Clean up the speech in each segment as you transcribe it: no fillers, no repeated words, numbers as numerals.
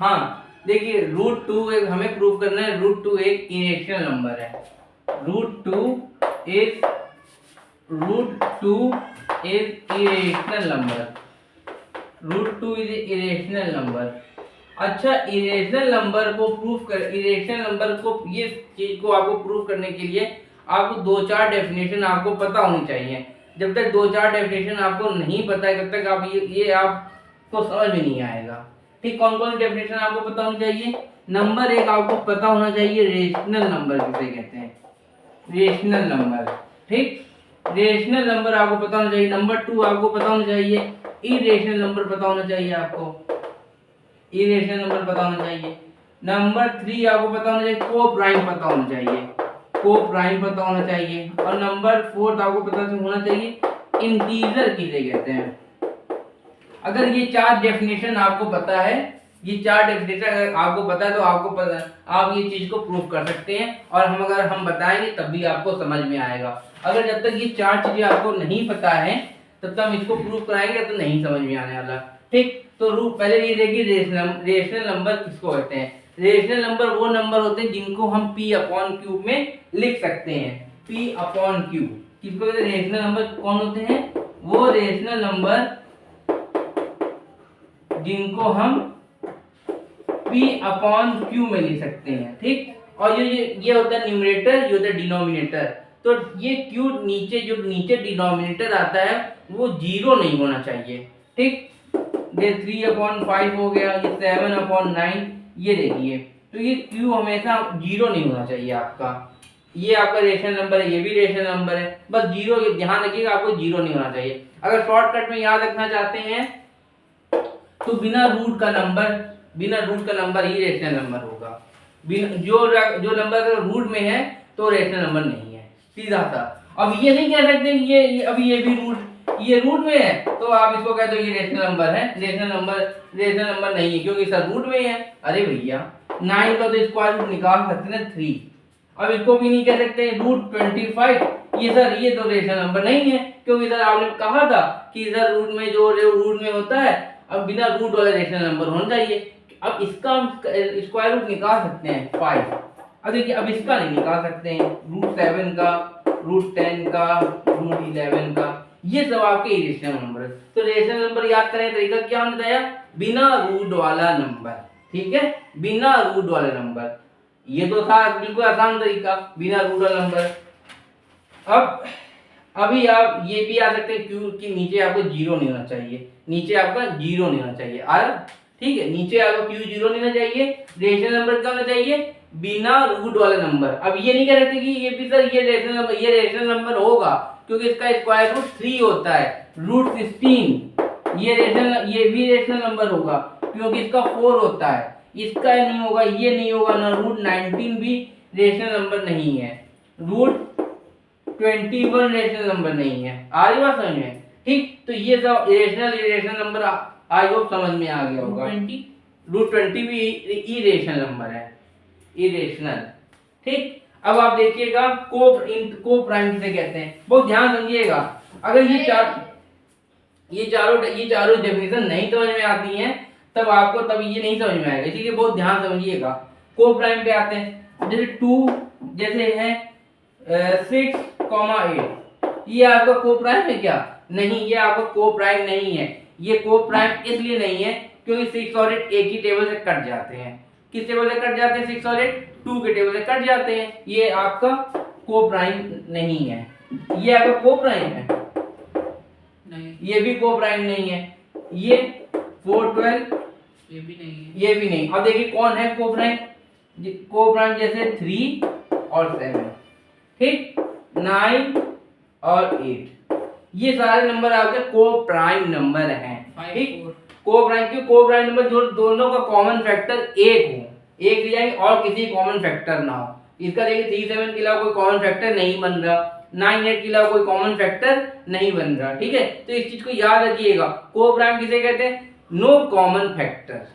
हाँ देखिए, √2 एक हमें प्रूव करना है, √2 एक इरेशनल नंबर है। √2 is √2 is irrational number. √2 is irrational number. अच्छा, इरेशनल नंबर को प्रूफ कर, इरेशनल नंबर को, ये चीज को आपको प्रूफ करने के लिए आपको 2-4 डेफिनेशन आपको पता होनी चाहिए। जब तक 2-4 डेफिनेशन आपको नहीं पता है तब तक आप ये आपको समझ में नहीं आएगा। ठीक, कौन कौन सी डेफिनेशन आपको पता होनी चाहिए? नंबर एक आपको पता होना चाहिए, रेशनल नंबर किसे कहते हैं, रेशनल नंबर। ठीक, रेशनल नंबर आपको पता होना चाहिए। नंबर 2 आपको पता होना चाहिए, इरेशनल नंबर पता होना चाहिए आपको, इरेशनल नंबर पता होना चाहिए। नंबर 3 आपको पता होना चाहिए, को प्राइम पता होना चाहिए, को प्राइम पता होना चाहिए। और नंबर 4 आपको पता होना चाहिए, इंटीजर किसे कहते हैं। अगर ये 4 डेफिनेशन आपको पता है, ये 4 डेफिनेशन अगर आपको पता है तो आपको पता, आप ये चीज को प्रूव कर सकते हैं। और अगर हम बताएंगे तब भी आपको समझ में आएगा। अगर जब तक ये 4 चीजें आपको नहीं पता है तब तक हम इसको प्रूव कराएंगे तो नहीं समझ में आने वाला। ठीक, तो पहले ये देखिए, रेशनल नंबर किसको कहते हैं। रेशनल नंबर वो नंबर होते हैं जिनको हम P/Q में लिख सकते हैं। P/Q किसको कहते हैं? रेशनल नंबर कौन होते हैं? वो रेशनल नंबर जिनको हम P/Q में लिख सकते हैं। ठीक, और ये होता है न्यूमरेटर, ये होता है डिनोमिनेटर। तो ये Q नीचे, जो नीचे डिनोमिनेटर आता है वो 0 नहीं होना चाहिए। ठीक, ये 3/5 हो गया, ये 7/9, ये देखिए, तो ये Q हमेशा 0 नहीं होना चाहिए आपका। ये आपका रेशनल नंबर है, ये भी रेशनल नंबर है, बस 0 ध्यान रखिएगा, आपको 0 नहीं होना चाहिए। अगर शॉर्टकट में याद रखना चाहते हैं तो बिना रूट का नंबर ही रेशनल नंबर होगा। जो नंबर अगर रूट में है तो रेशनल नंबर नहीं है, सीधा सा। अब ये नहीं कह सकते ये अभी ये भी रूट में है तो आप इसको कह दो ये रेशनल नंबर है। रेशनल नंबर नहीं है क्योंकि सर रूट में है। अरे भैया, 9 का तो स्क्वायर रूट निकाल सकते हैं 3। अब इसको भी नहीं कह सकते √25, ये सर ये तो रेशनल नंबर नहीं है क्योंकि सर आपने कहा था कि सर रूट में होता है, अब बिना रूट वाला रेशनल नंबर होना चाहिए। अब इसका स्क्वायर रूट निकाल सकते हैं 5। अब देखिए, अब इसका नहीं निकाल सकते हैं, √7 का, √10 का, √11 का, ये सब आपके इरेशनल नंबर है। तो रेशनल नंबर याद करने का तरीका क्या होना चाहिए? बिना रूट वाला नंबर। ठीक है, बिना रूट वाला नंबर, ये तो था बिल्कुल आसान तरीका, बिना रूट वाला नंबर। अब अभी आप ये भी आ सकते हैं क्यू कि नीचे आपको 0 नहीं होना चाहिए, नीचे आपका 0 नहीं होना चाहिए। ठीक है, नीचे आपको क्यू 0 नहीं होना चाहिए। रेशनल नंबर क्या होना चाहिए? बिना रूट वाला नंबर। अब ये नहीं कह सकते कि ये भी सर ये रेशनल नंबर होगा क्योंकि इसका स्क्वायर रूट 3 होता है, √16। ये भी रेशनल नंबर होगा क्योंकि इसका 4 होता है। इसका नहीं होगा, ये नहीं होगा ना, √19 भी रेशनल नंबर नहीं है, √21 रेशनल नंबर नहीं है। आ रही बात समझ में? ठीक, तो ये सब इरेशनल नंबर आई होप समझ में आ गया होगा। √20 भी इरेशनल नंबर है, इरेशनल। ठीक, अब आप देखिएगा को प्राइम किसे कहते हैं, बहुत ध्यान समझिएगा। अगर ये चारों डेफिनेशन नहीं समझ में आती हैं तब ये नहीं समझ में आएगा, इसीलिए बहुत ध्यान समझिएगा। को प्राइम पे आते हैं, जैसे 2, जैसे है 6,8, ये आपका को प्राइम है क्या? नहीं, ये आपका को प्राइम नहीं है। ये को प्राइम इसलिए नहीं है क्योंकि 6 और 8 एक ही टेबल से कट जाते हैं। किस टेबल से कट जाते हैं? 6 और 8 2 के टेबल से कट जाते हैं। ये आपका को प्राइम नहीं है। ये आपका को प्राइम है नहीं, ये भी को प्राइम नहीं है। ये 4, 12 ये भी नहीं है, ये भी नहीं। अब देखिए कौन है को प्राइम? जैसे 3 और 7, ठीक, 9 और 8, ये सारे नंबर आपके को प्राइम नंबर हैं। ठीक, को प्राइम नंबर जो दोनों का कॉमन फैक्टर 1 हो, 1 ले जाएंगे और किसी कॉमन फैक्टर ना हो। इसका देखिए 3, 7 के अलावा कोई कॉमन फैक्टर नहीं बन रहा, 9, 8 के अलावा कोई कॉमन फैक्टर नहीं बन रहा। ठीक है, तो इस चीज को याद रखिएगा। को प्राइम किसे कहते हैं? No common factor.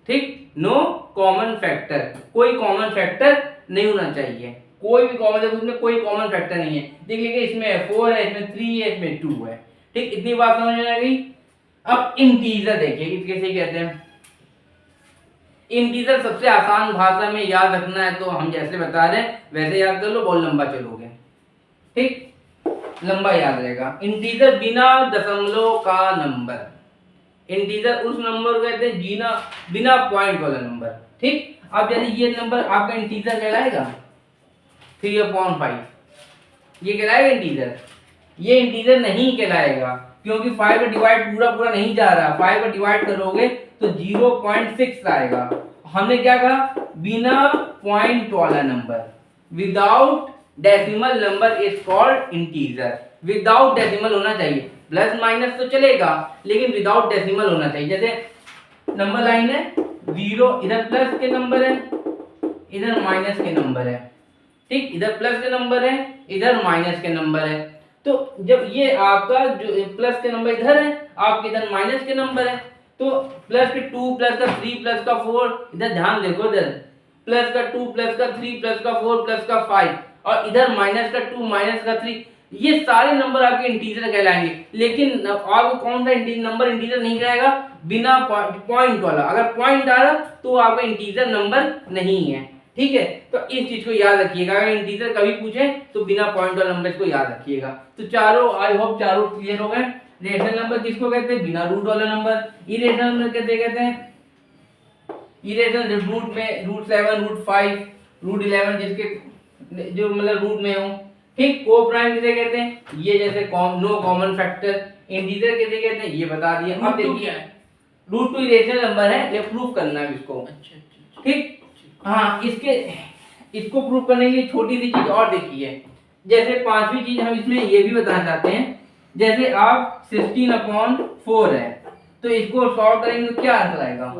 ठीक, नो कॉमन फैक्टर, कोई कॉमन फैक्टर नहीं होना चाहिए। कोई भी कॉमन, उसमें कोई कॉमन फैक्टर नहीं है। देख लीजिए, इसमें 4 है, इसमें 3 है, इसमें 2 है। ठीक, इतनी बात समझ में आ गई। अब इंटीजर देखिए कैसे कहते हैं। इंटीजर सबसे आसान भाषा में याद रखना है तो हम जैसे बता रहे हैं वैसे याद कर लो, बहुत लंबा चलोगे, ठीक, लंबा याद रहेगा। इंटीजर बिना दशमलव का नंबर, इंटीजर उस नंबर को कहते हैं बिना पॉइंट वाला नंबर, ठीक। अब यदि ये नंबर आपका इंटीजर कहलाएगा 3/5, ये कहलाएगा इंटीजर? ये इंटीजर नहीं कहलाएगा, क्योंकि 5 का डिवाइड पूरा नहीं जा रहा, 5 का डिवाइड करोगे तो 0.6 आएगा। हमने क्या कहा? बिना पॉइंट वाला number, without decimal number is called integer. Without decimal होना चाहिए, प्लस माइनस तो चलेगा लेकिन विदाउट डेसिमल होना चाहिए। जैसे नंबर लाइन है 0, इधर प्लस के नंबर है, इधर माइनस के नंबर है, ठीक, इधर प्लस के नंबर है, इधर माइनस के नंबर है। तो जब ये आपका जो प्लस के नंबर इधर है, आपके इधर माइनस के नंबर है, तो प्लस के 2 प्लस का 3 प्लस का 4, इधर ध्यान देखो, इधर प्लस का 2 प्लस का 3 प्लस का 4 प्लस का 5, और इधर माइनस का 2 माइनस का 3, ये सारे नंबर आपके इंटीजर कहलाएंगे। लेकिन आपको कौन सा नंबर इंटीजर नहीं कहलाएगा? बिना पॉइंट वाला। अगर पॉइंट आ रहा तो आपका इंटीजर नंबर नहीं है, ठीक है। तो इस चीज को याद रखिएगा, अगर इंटीजर कभी पूछे तो बिना पॉइंट वाला नंबर को याद रखिएगा। तो चारों, आई होप चारों क्लियर हो गए। रेशनल नंबर किसको कहते हैं? बिना रूट वाला नंबर। इरेशनल नंबर कहते हैं इरेशनल, रूट में रूट 7, रूट 5, रूट 11, जिसके जो मतलब रूट में हो, ठीक। को प्राइम किसे कहते हैं? ये जैसे नो कॉमन फैक्टर। इंटीजर किसे कहते हैं? ये बता दिया। अब देखिए रूट 2 इरेशनल नंबर है, ये प्रूफ करना है इसको, अच्छा, ठीक। हाँ, इसको प्रूफ करने के लिए छोटी सी चीज और देखिए। जैसे पांचवी चीज हम इसमें ये भी बताना चाहते हैं, जैसे आप 16/4 है, तो इसको सॉल्व करेंगे तो क्या आंसर आएगा?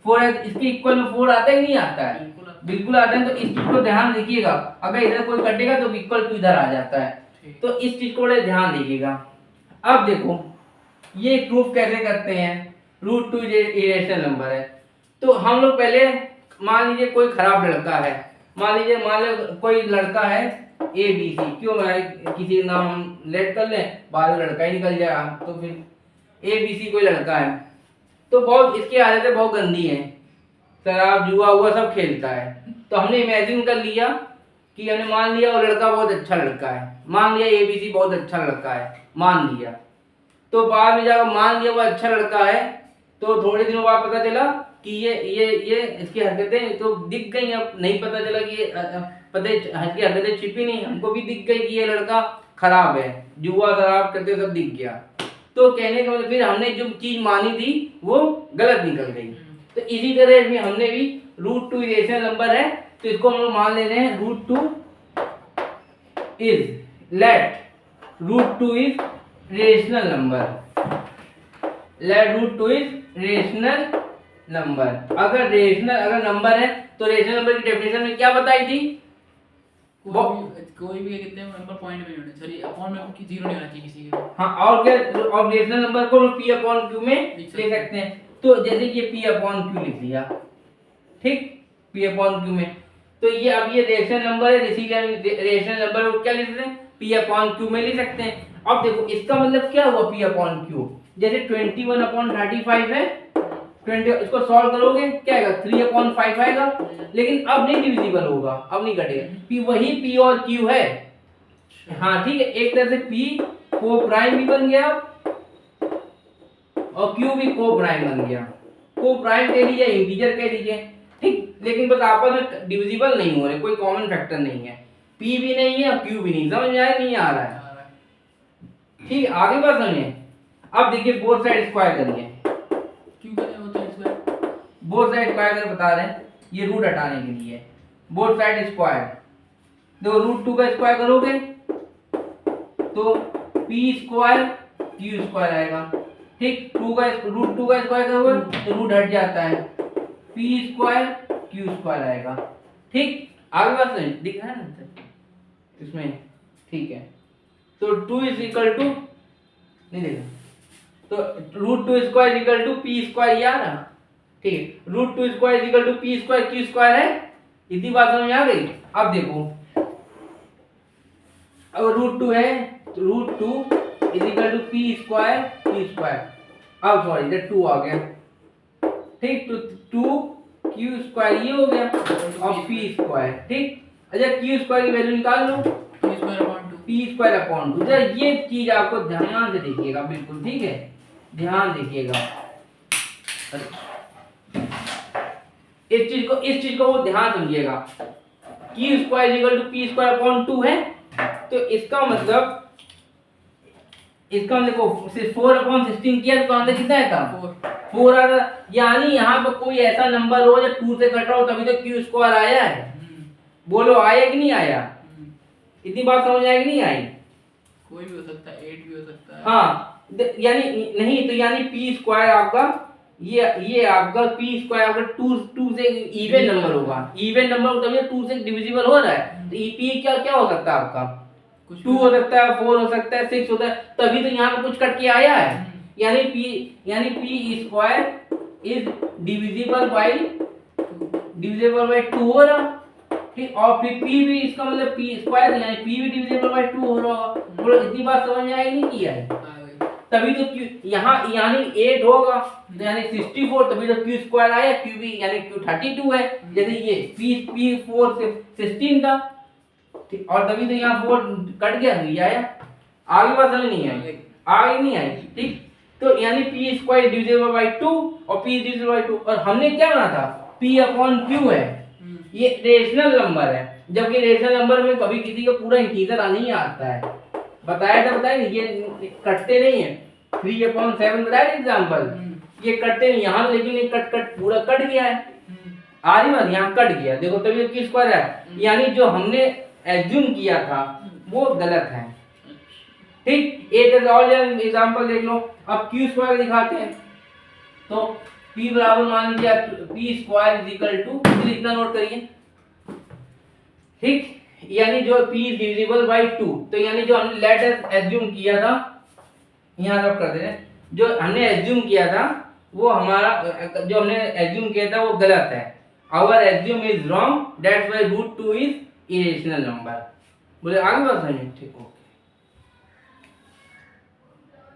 4 है, इसके इक्वल में 4 आता है कि नहीं आता है? बिल्कुल आता है। तो इस चीज को ध्यान रखिएगा, अगर इधर कोई कटेगा तो इक्वल टू इधर आ जाता है, तो इस चीज को बड़े ध्यान दीजिएगा। अब देखो ये प्रूफ कैसे करते हैं। रूट 2 इरेशनल नंबर है, तो हम लोग पहले मान लीजिए कोई खराब लड़का है, मान लो कोई लड़का है ABC, क्यों भाई किसी का नाम हम लेट कर लें, बाद में लड़का ही निकल जाएगा, तो फिर ABC कोई लड़का है, तो बहुत इसकी आदतें बहुत गंदी हैं, शराब जुआ हुआ सब खेलता है। तो हमने इमेजिन कर लिया कि हमने मान लिया वो लड़का बहुत अच्छा लड़का है, मान लिया ABC बहुत अच्छा लड़का है, मान लिया। तो बाद में जाकर मान लिया वो अच्छा लड़का है, तो थोड़े दिनों बाद पता चला कि ये इसकी हरकतें तो दिख गई। अब नहीं पता चला कि इसकी हरकतें छिपी नहीं, हमको भी दिख गई कि ये लड़का खराब है, जुआ शराब करते सब दिख गया। तो कहने का मतलब फिर हमने जो चीज मानी थी वो गलत निकल गई। तो इसी तरह भी हमने भी रूट 2 इरेशनल नंबर है, तो इसको हम लोग मान ले रहे हैं root 2 is rational number. Let root 2 is rational number. अगर नंबर है तो रेशनल नंबर की डेफिनेशन में क्या बताई थी? कोई भी कितने नंबर पॉइंट में होने चाहिए, अपॉन में की 0 नहीं होना चाहिए किसी के। हाँ, और क्या, और रेशनल नंबर को P/Q में लिख सकते हैं। तो जैसे ये P/Q लिख दिया, ठीक, P/Q में, तो ये अब ये रेशनल नंबर है, इसीलिए रेशनल नंबर को क्या लिख सकते हैं? P/Q में लिख सकते हैं। अब देखो इसका मतलब क्या हुआ P/Q, जैसे 21/35 है, 20, इसको सॉल्व करोगे क्या आएगा? 3/5 आएगा, लेकिन अब नहीं डिविजिबल होगा, अब नहीं कटेगा। P वही P और Q है, हाँ ठीक है। एक तरह से P को प्राइम भी बन गया और Q भी को प्राइम बन गया। को प्राइम कह लीजिए, इंटीजर कह लीजिए, ठीक, लेकिन बस आपस में डिविजिबल नहीं हो रहे, कोई कॉमन फैक्टर नहीं है, P भी नहीं है और Q भी नहीं। समझ में आया? नहीं आ रहा है, ठीक, आगे बात समझिए। अब देखिए बोथ साइड स्क्वायर करिए, बोथ साइड स्क्वायर बता रहे हैं, ये रूट हटाने के लिए बोथ साइड स्क्वायर। देखो रूट 2 का स्क्वायर करोगे तो P² Q² आएगा, ठीक। रूट 2 का स्क्वायर करोगे तो रूट हट जाता है, P² Q² आएगा, ठीक। आगे बात समझ दिख रहा है ना इसमें, ठीक है। तो 2 इज इक्वल टू, नहीं देखा, तो root 2 square equal to P² आ रहा, ठीक। Root 2 square equal to P² Q² है, इतनी बात समझ आ गई। अब देखो, अब रूट 2 है तो root 2 is equal to P² Q², अब सॉरी इधर 2 आ गया, ठीक। तो 2 क्यू स्क्वायर ये हो गया और पी स्क्वायर, ठीक। अच्छा क्यू स्क्वायर की वैल्यू निकाल लो, p square upon 2। P square upon 2। ये चीज आपको ध्यान से देखिएगा, बिल्कुल ठीक है, ध्यान देखिएगा इस चीज को वो ध्यान समझिएगा। Q square equal to P square upon 2 है, तो इसका मतलब देखो 4 अपॉन 16 किया तो आंसर कितना है था 4 आ रहा। यानी यहाँ पर कोई ऐसा नंबर हो जो 2 से कट रहा हो तभी तो क्यू स्क्वायर आया है। बोलो आया कि नहीं आया? इतनी बात समझ आएगी नहीं आई? कोई भी हो सकता है, 8 भी हो सकता है। हाँ यानी नहीं तो यानी पी स्क्वायर आपका ये आपका पी स्क्वायर आपका 2 से इवन नंबर होगा, इवन नंबर तभी 2 से डिविजिबल हो रहा है। तो पी क्या क्या हो सकता है आपका? 2 हो सकता है, 4 हो सकता है, 6 होता है, तभी तो यहाँ पे कुछ कट के आया है। यानी P square is divisible by 2 हो रहा, ठीक। और फिर पी भी इसका मतलब पी स्क्वायर यानी पी भी डिविजिबल बाय 2 हो रहा होगा। बोलो इतनी बात समझ में आई नहीं की है? तभी तो क्यू यहाँ यानी 8 होगा यानी 64, तभी तो क्यू स्क्वायर आया। क्यू भी यानी क्यू 32 है, जैसे ये पी 4 से 16 था, ठीक। और तभी तो यहाँ 4 कट गया तो ये आया। आगे बात समझ नहीं आई? आगे नहीं आई, ठीक। तो यानी पी स्क्वायर डिविजिबल बाय 2 और पी डिविजिबल बाय 2, और हमने क्या बना था पी अपॉन क्यू है, ये रेशनल नंबर है। जबकि रेशनल नंबर में कभी किसी का पूरा इंटीजर नहीं आता है, बताया था, बताया ये कटते नहीं है। 3/7 बताया एग्जांपल, ये कटते नहीं यहाँ, लेकिन ये कट पूरा कट गया है। आ रही बात, यहाँ कट गया देखो, तभी क्यू स्क्वायर है। यानी जो हमने एज्यूम किया था वो गलत है, ठीक। एक और एग्जांपल देख लो। अब क्यू स्क्वायर दिखाते हैं, तो p बराबर मान लीजिए P square is equal to, इतना नोट करिए, ठीक। यानी जो p इज डिविजिबल बाय 2, तो यानी जो हमने लेट अस एज्यूम किया था, यहाँ रख कर दे, जो हमने एज्यूम किया था वो हमारा जो हमने एज्यूम किया था वो गलत है। Our assume is wrong, that's why √2 is irrational number. बोले आगे बात समझिए, ठीक हो।